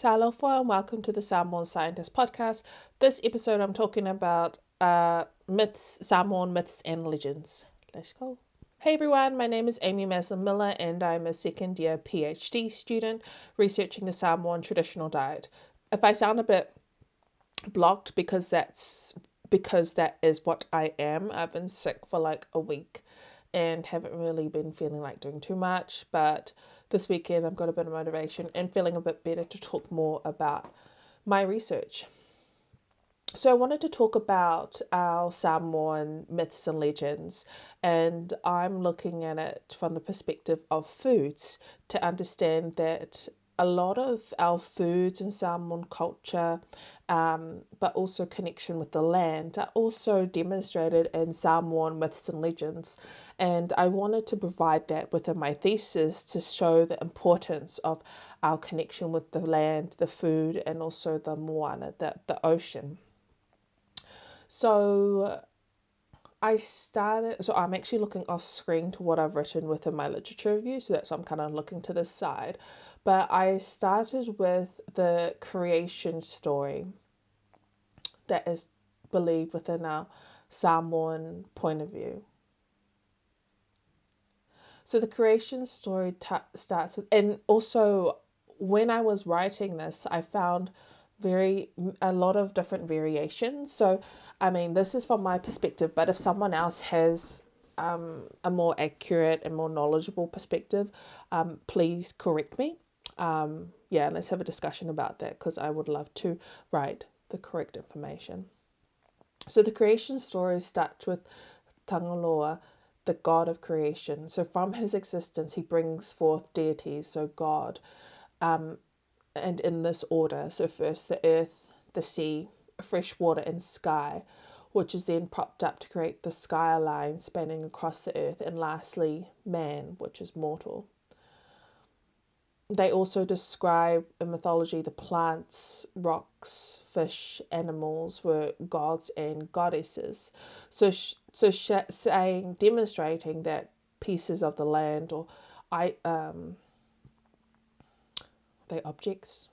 Talofa and welcome to the Samoan Scientist Podcast. This episode I'm talking about Samoan myths and legends. Let's go. Hey everyone, my name is Amy Maslen-Miller and I'm a second year PhD student researching the Samoan traditional diet. If I sound a bit blocked because that is what I am. I've been sick for like a week and haven't really been feeling like doing too much, but this weekend I've got a bit of motivation and feeling a bit better to talk more about my research. So I wanted to talk about our Samoan myths and legends, and I'm looking at it from the perspective of foods to understand that a lot of our foods in Samoan culture, but also connection with the land, are also demonstrated in Samoan myths and legends. And I wanted to provide that within my thesis to show the importance of our connection with the land, the food, and also the moana, the ocean. So I'm actually looking off screen to what I've written within my literature review, so that's why I'm kind of looking to this side. But I started with the creation story that is believed within our Samoan point of view. So the creation story starts with, and also when I was writing this, I found a lot of different variations. So, I mean, this is from my perspective, but if someone else has a more accurate and more knowledgeable perspective, please correct me. Let's have a discussion about that because I would love to write the correct information. So the creation story starts with Tangaloa, the god of creation. So from his existence, he brings forth deities, so God, and in this order. So first the earth, the sea, fresh water, and sky, which is then propped up to create the skyline spanning across the earth, and lastly man, which is mortal. They also describe in mythology the plants, rocks, fish, animals were gods and goddesses. So demonstrating that pieces of the land or objects,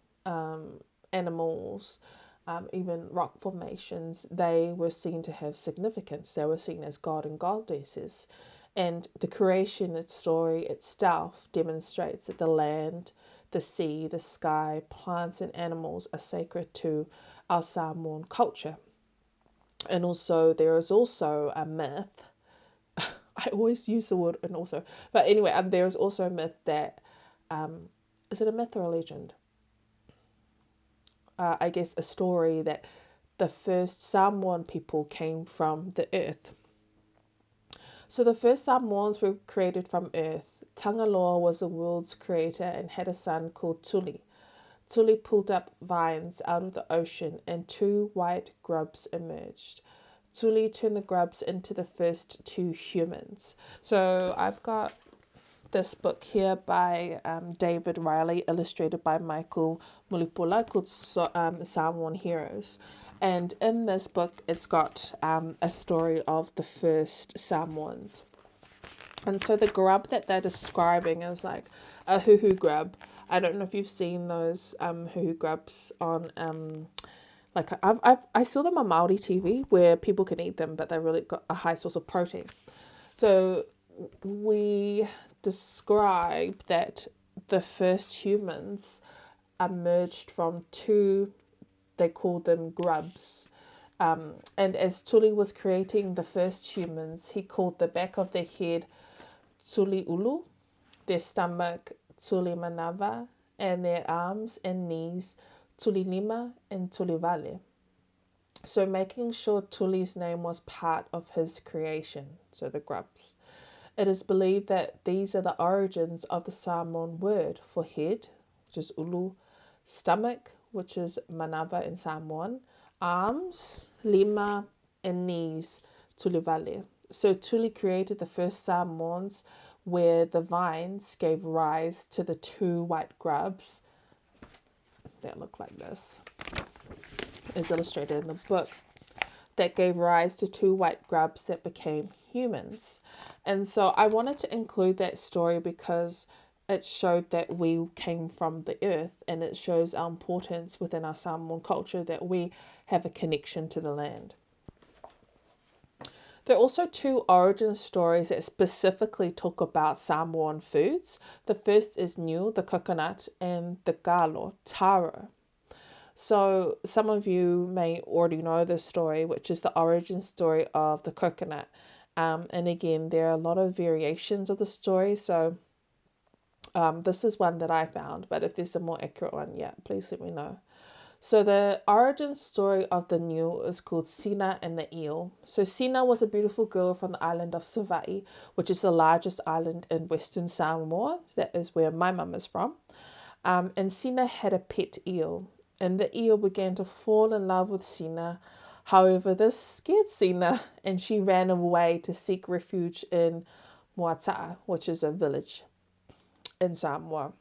animals, even rock formations, they were seen to have significance. They were seen as god and goddesses. And the creation story itself demonstrates that the land, the sea, the sky, plants and animals are sacred to our Samoan culture. And also there is also a myth, I always use the word and also, but anyway, there is also a myth that, is it a myth or a legend? I guess a story that the first Samoan people came from the earth. So the first Samoans were created from earth. Tangaloa was the world's creator and had a son called Tuli. Tuli pulled up vines out of the ocean and two white grubs emerged. Tuli turned the grubs into the first two humans. So I've got this book here by David Riley, illustrated by Michael Mulipula, called Samoan Heroes. And in this book, it's got a story of the first Samoans. And so the grub that they're describing is like a huhu grub. I don't know if you've seen those huhu grubs on I saw them on Māori TV where people can eat them, but they really got a high source of protein. So we describe that the first humans emerged from two, they called them grubs. And as Tuli was creating the first humans, he called the back of their head Tuli Ulu, their stomach Tuli Manava, and their arms and knees Tuli Lima and Tuli Vale. So making sure Tuli's name was part of his creation, so the grubs. It is believed that these are the origins of the Samoan word for head, which is ulu, stomach, which is manava in Samoan, arms, lima, and knees, tulivale. So Tuli created the first Samoans where the vines gave rise to the two white grubs that look like this, is illustrated in the book, that gave rise to two white grubs that became humans. And so I wanted to include that story because it showed that we came from the earth, and it shows our importance within our Samoan culture that we have a connection to the land. There are also two origin stories that specifically talk about Samoan foods. The first is niu, the coconut, and the galo, taro. So some of you may already know this story, which is the origin story of the coconut. And again, there are a lot of variations of the story. So this is one that I found, but if there's a more accurate one, yeah, please let me know. So the origin story of the niu is called Sina and the eel. So Sina was a beautiful girl from the island of Savaii, which is the largest island in Western Samoa. That is where my mum is from. And Sina had a pet eel, and the eel began to fall in love with Sina. However, this scared Sina, and she ran away to seek refuge in Moataa, which is a village in Samoa.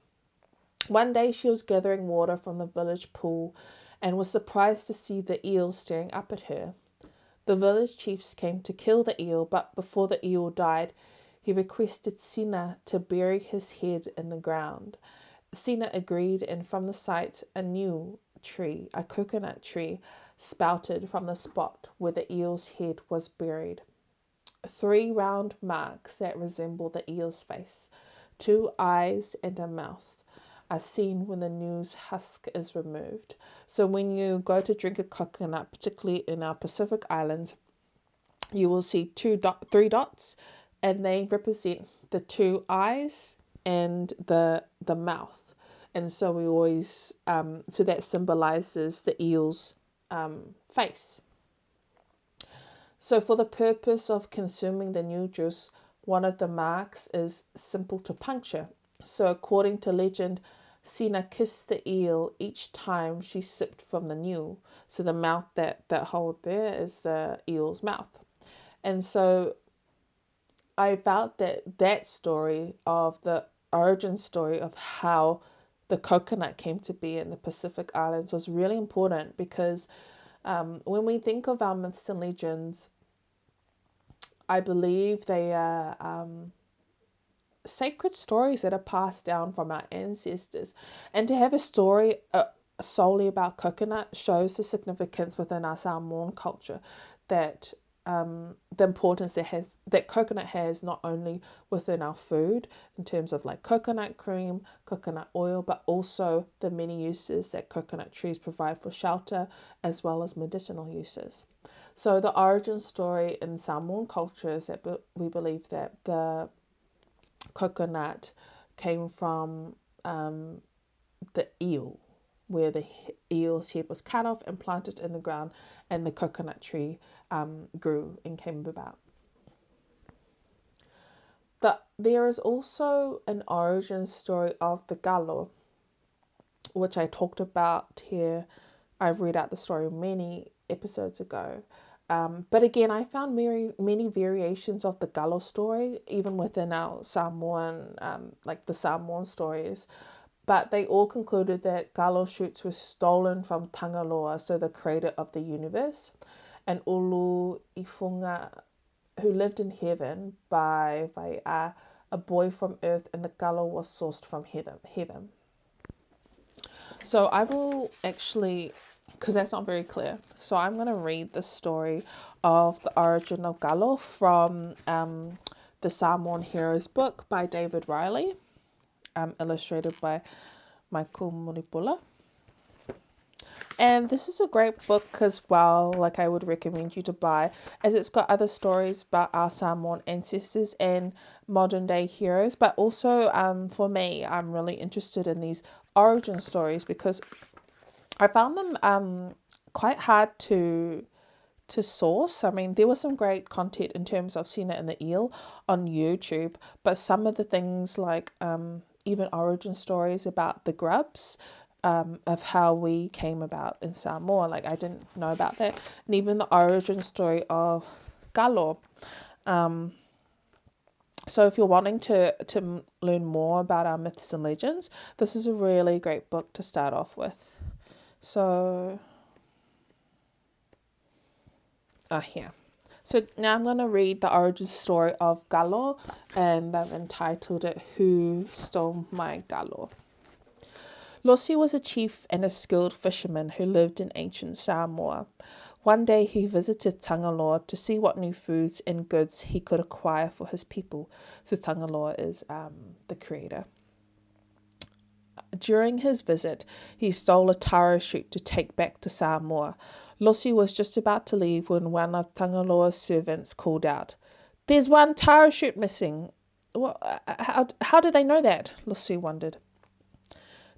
One day she was gathering water from the village pool and was surprised to see the eel staring up at her. The village chiefs came to kill the eel, but before the eel died, he requested Sina to bury his head in the ground. Sina agreed, and from the site, a niu tree, a coconut tree, sprouted from the spot where the eel's head was buried. 3 round marks that resemble the eel's face, 2 eyes and a mouth, are seen when the niu's husk is removed. So when you go to drink a coconut, particularly in our Pacific Islands, you will see 3 dots, and they represent the 2 eyes and the mouth. And so we always, so that symbolizes the eel's face. So for the purpose of consuming the niu juice, one of the marks is simple to puncture. So according to legend, Sina kissed the eel each time she sipped from the niu. So the mouth that hold there is the eel's mouth. And so I felt that story of the origin story of how the coconut came to be in the Pacific Islands was really important, because when we think of our myths and legends, I believe they are sacred stories that are passed down from our ancestors. And to have a story solely about coconut shows the significance within our Samoan culture, that the importance that coconut has, not only within our food in terms of like coconut cream, coconut oil, but also the many uses that coconut trees provide for shelter, as well as medicinal uses. So the origin story in Samoan culture is that we believe that the coconut came from the eel, where the eel's head was cut off and planted in the ground, and the coconut tree grew and came about. There is also an origin story of the galo, which I talked about here. I read out the story many episodes ago. But again, I found many variations of the galo story, even within our Samoan, like the Samoan stories. But they all concluded that galo shoots were stolen from Tangaloa, so the creator of the universe, and Ulu Ifunga, who lived in heaven, by a boy from earth, and the galo was sourced from heaven. So I will actually, because that's not very clear, so I'm going to read the story of the origin of galo from the Samoan Heroes book by David Riley, illustrated by Michael Muripula. And this is a great book as well, like I would recommend you to buy, as it's got other stories about our Samoan ancestors and modern day heroes. But also for me, I'm really interested in these origin stories, because I found them quite hard to source. I mean, there was some great content in terms of Sina and the Eel on YouTube, but some of the things like even origin stories about the grubs, of how we came about in Samoa, like I didn't know about that. And even the origin story of galo. So if you're wanting to learn more about our myths and legends, this is a really great book to start off with. So here. So now I'm going to read the origin story of galo, and I've entitled it Who Stole My Galo? Losi was a chief and a skilled fisherman who lived in ancient Samoa. One day he visited Tangaloa to see what new foods and goods he could acquire for his people. So Tangaloa is the creator. During his visit, he stole a taro shoot to take back to Samoa. Losi was just about to leave when one of Tangaloa's servants called out, "There's one taro shoot missing." Well, how do they know that? Losi wondered.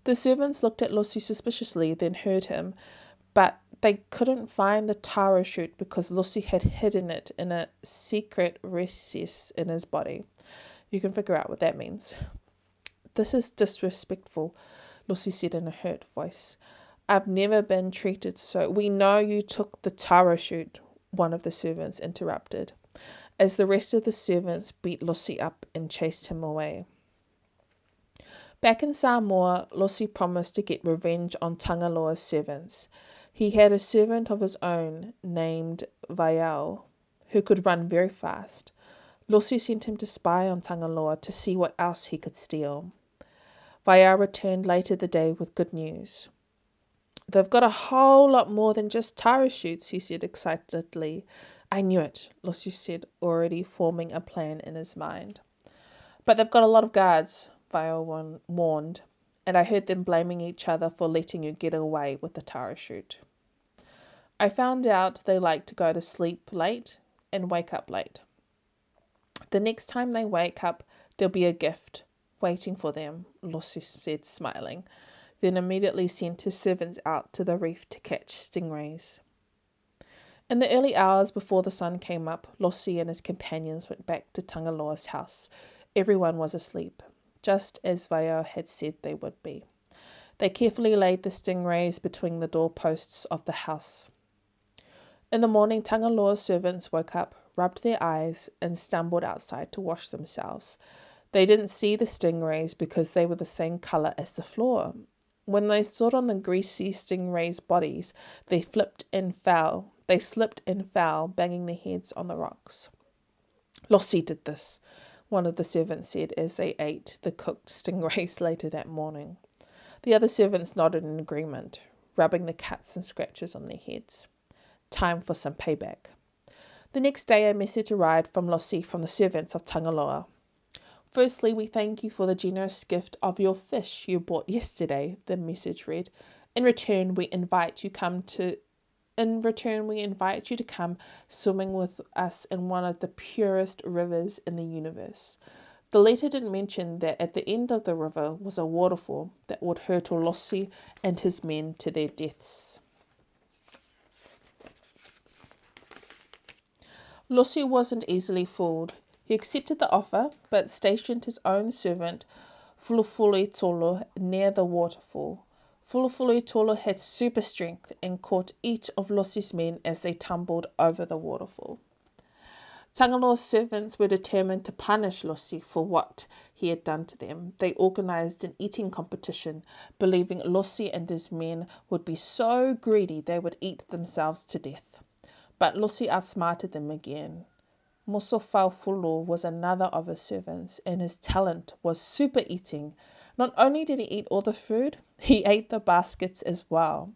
The servants looked at Losi suspiciously, then heard him, but they couldn't find the taro shoot because Losi had hidden it in a secret recess in his body. You can figure out what that means. "This is disrespectful," Lucy said in a hurt voice. "I've never been treated so." "We know you took the taro shoot," one of the servants interrupted, as the rest of the servants beat Lucy up and chased him away. Back in Samoa, Lucy promised to get revenge on Tangaloa's servants. He had a servant of his own named Vaiao, who could run very fast. Lucy sent him to spy on Tangaloa to see what else he could steal. Vaiao returned later the day with good news. "They've got a whole lot more than just taro shoots," he said excitedly. "I knew it," Lucy said, already forming a plan in his mind. "But they've got a lot of guards," Vaiao warned, "and I heard them blaming each other for letting you get away with the taro shoot." "I found out they like to go to sleep late and wake up late. The next time they wake up, there'll be a gift waiting for them," Lucy said, smiling, then immediately sent his servants out to the reef to catch stingrays. In the early hours before the sun came up, Lucy and his companions went back to Tangaloa's house. Everyone was asleep, just as Vaiao had said they would be. They carefully laid the stingrays between the doorposts of the house. In the morning, Tangaloa's servants woke up, rubbed their eyes, and stumbled outside to wash themselves. They didn't see the stingrays because they were the same colour as the floor. When they stood on the greasy stingrays' bodies, they slipped and fell, banging their heads on the rocks. "Losi did this," one of the servants said as they ate the cooked stingrays later that morning. The other servants nodded in agreement, rubbing the cuts and scratches on their heads. Time for some payback. The next day, a message arrived from Losi from the servants of Tangaloa. "Firstly, we thank you for the generous gift of your fish you bought yesterday," the message read. In return, we invite you to come swimming with us in one of the purest rivers in the universe." The letter didn't mention that at the end of the river was a waterfall that would hurtle Losi and his men to their deaths. Losi wasn't easily fooled. He accepted the offer, but stationed his own servant, Fulufulu near the waterfall. Fulufulu had super strength and caught each of Losi's men as they tumbled over the waterfall. Tangaloa's servants were determined to punish Losi for what he had done to them. They organised an eating competition, believing Losi and his men would be so greedy they would eat themselves to death. But Losi outsmarted them again. Mosofaufulu was another of his servants, and his talent was super eating. Not only did he eat all the food, he ate the baskets as well.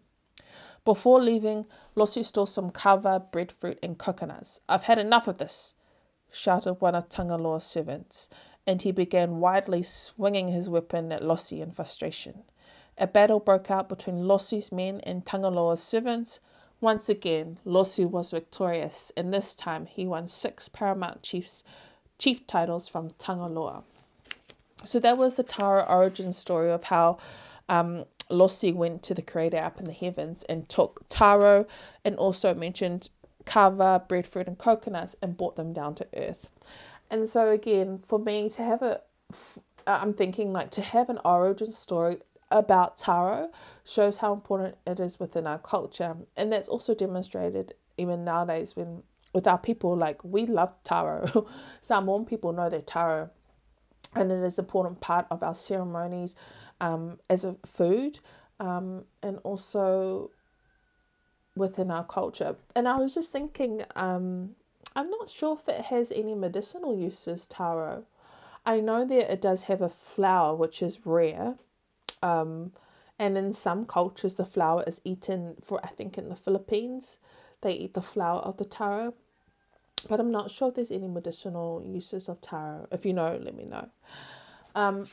Before leaving, Losi stole some kava, breadfruit, and coconuts. "I've had enough of this," shouted one of Tangaloa's servants, and he began wildly swinging his weapon at Losi in frustration. A battle broke out between Losi's men and Tangaloa's servants. Once again, Losi was victorious, and this time he won 6 paramount chief titles from Tangaloa. So that was the taro origin story of how Losi went to the creator up in the heavens and took taro and also mentioned kava, breadfruit, and coconuts and brought them down to earth. And so again, for me to have I'm thinking like to have an origin story about taro shows how important it is within our culture, and that's also demonstrated even nowadays with our people. Like, we love taro. Samoan people know their taro, and it is an important part of our ceremonies as a food, and also within our culture. And I was just thinking I'm not sure if it has any medicinal uses, taro. I know that it does have a flower, which is rare. Um, and in some cultures, the flower is eaten, for I think in the Philippines, they eat the flower of the taro. But I'm not sure if there's any medicinal uses of taro. If you know, let me know. Um,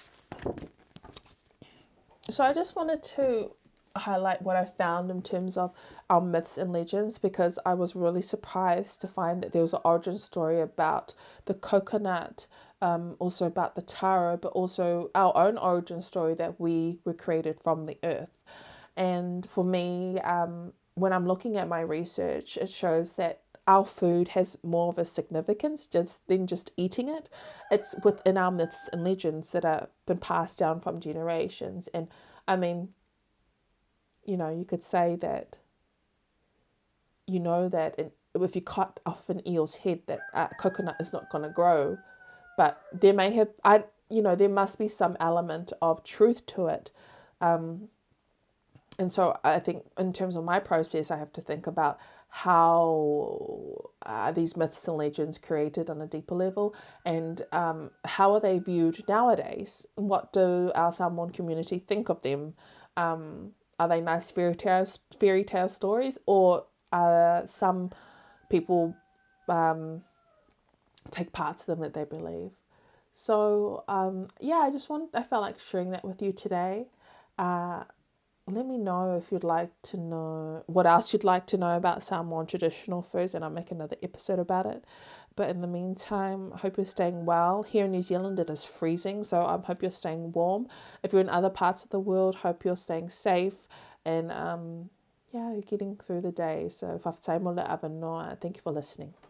so I just wanted to highlight what I found in terms of our myths and legends, because I was really surprised to find that there was an origin story about the coconut, also about the taro, but also our own origin story that we were created from the earth. And for me, when I'm looking at my research, it shows that our food has more of a significance just than just eating it. It's within our myths and legends that have been passed down from generations. And I mean, you could say that, that if you cut off an eel's head, that coconut is not going to grow. But there may have, there must be some element of truth to it. And so I think in terms of my process, I have to think about how are these myths and legends created on a deeper level, and how are they viewed nowadays? What do our Samoan community think of them? Are they nice fairy tale stories, or some people take parts of them that they believe? So I felt like sharing that with you today. Let me know if you'd like to know what else you'd like to know about Samoan traditional foods, and I'll make another episode about it. But in the meantime, I hope you're staying well. Here in New Zealand, it is freezing, so I hope you're staying warm. If you're in other parts of the world, hope you're staying safe, and you're getting through the day. So, whawhataimola ava noa. Thank you for listening.